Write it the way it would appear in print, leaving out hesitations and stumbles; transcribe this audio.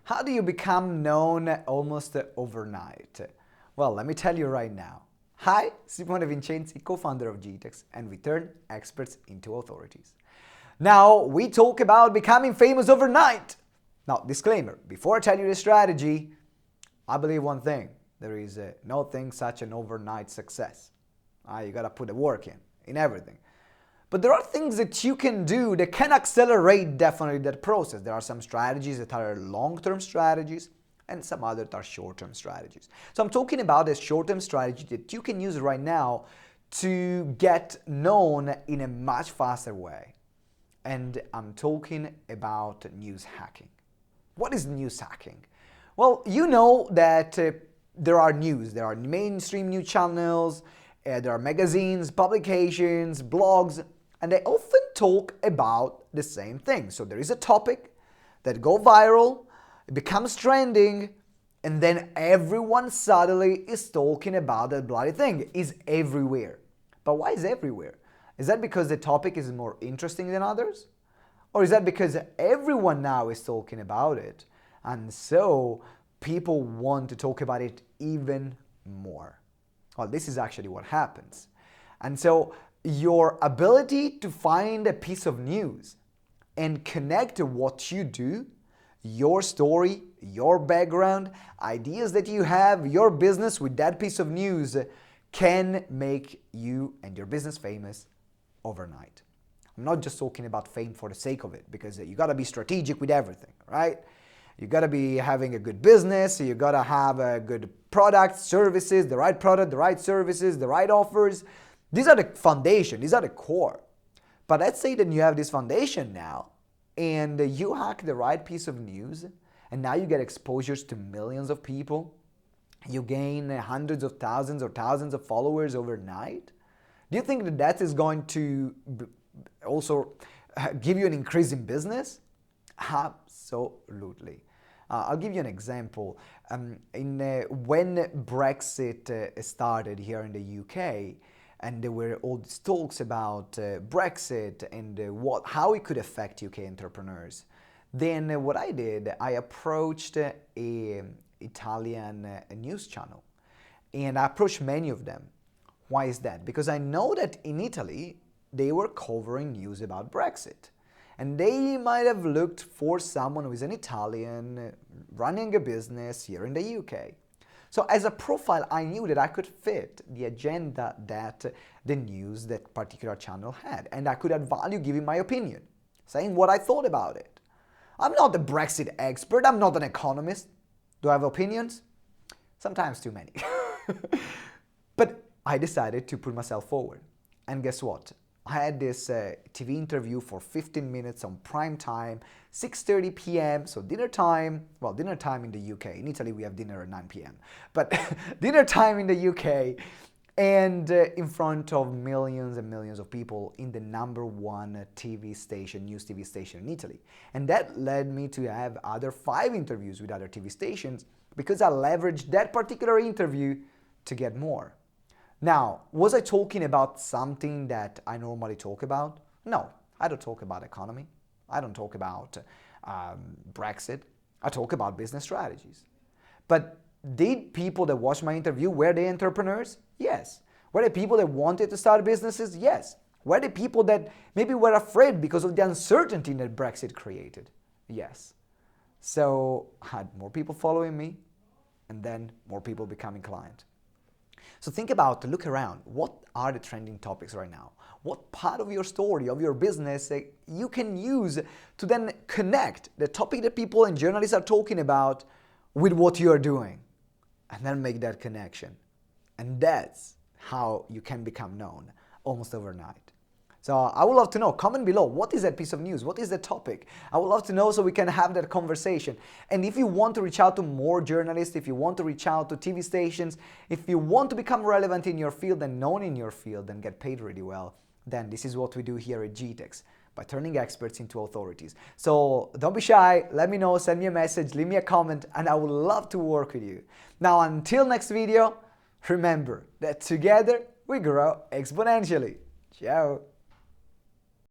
How do you become known almost overnight? Well, let me tell you right now. Hi, Simone Vincenzi, co-founder of GTeX, and we turn experts into authorities. Now, we talk about becoming famous overnight. Now, disclaimer, before I tell you the strategy, I believe one thing. There is no thing such an overnight success. You gotta put the work in everything. But there are things that you can do that can accelerate definitely that process. There are some strategies that are long-term strategies and some others that are short-term strategies. So I'm talking about a short-term strategy that you can use right now to get known in a much faster way. And I'm talking about news hacking. What is news hacking? Well, you know that there are news, there are mainstream news channels, there are magazines, publications, blogs, and they often talk about the same thing. So there is a topic that goes viral, it becomes trending, and then everyone suddenly is talking about that bloody thing. It's everywhere. But why is it everywhere? Is that because the topic is more interesting than others? Or is that because everyone now is talking about it, and so people want to talk about it even more? Well, this is actually what happens. And so your ability to find a piece of news and connect what you do, your story, your background, ideas that you have, your business with that piece of news can make you and your business famous overnight. I'm not just talking about fame for the sake of it, because you gotta be strategic with everything, right? You gotta be having a good business, you gotta have a good product, services, the right product, the right services, the right offers. These are the foundation, these are the core. But let's say that you have this foundation now, and you hack the right piece of news, and now you get exposures to millions of people. You gain hundreds of thousands or thousands of followers overnight. Do you think that that is going to also give you an increase in business? Absolutely. I'll give you an example. When Brexit started here in the UK, and there were all these talks about Brexit and how it could affect UK entrepreneurs, then what I did, I approached an Italian news channel, and I approached many of them. Why is that? Because I know that in Italy, they were covering news about Brexit. And they might have looked for someone who is an Italian running a business here in the UK. So as a profile, I knew that I could fit the agenda that the news that particular channel had. And I could add value giving my opinion, saying what I thought about it. I'm not a Brexit expert, I'm not an economist. Do I have opinions? Sometimes too many. But I decided to put myself forward. And guess what? I had this TV interview for 15 minutes on prime time, 6:30 p.m., so dinner time. Well, dinner time in the UK. In Italy, we have dinner at 9 p.m. But dinner time in the UK, and in front of millions and millions of people in the #1 TV station, news TV station in Italy. And that led me to have other 5 interviews with other TV stations, because I leveraged that particular interview to get more. Now, was I talking about something that I normally talk about? No, I don't talk about economy. I don't talk about Brexit. I talk about business strategies. But did people that watched my interview, were they entrepreneurs? Yes. Were they people that wanted to start businesses? Yes. Were they people that maybe were afraid because of the uncertainty that Brexit created? Yes. So I had more people following me, and then more people becoming clients. So think about, look around, what are the trending topics right now? What part of your story, of your business you can use to then connect the topic that people and journalists are talking about with what you are doing, and then make that connection. And that's how you can become known almost overnight. So I would love to know, comment below, what is that piece of news? What is the topic? I would love to know so we can have that conversation. And if you want to reach out to more journalists, if you want to reach out to TV stations, if you want to become relevant in your field and known in your field and get paid really well, then this is what we do here at GTeX, by turning experts into authorities. So don't be shy, let me know, send me a message, leave me a comment, and I would love to work with you. Now until next video, remember that together we grow exponentially. Ciao!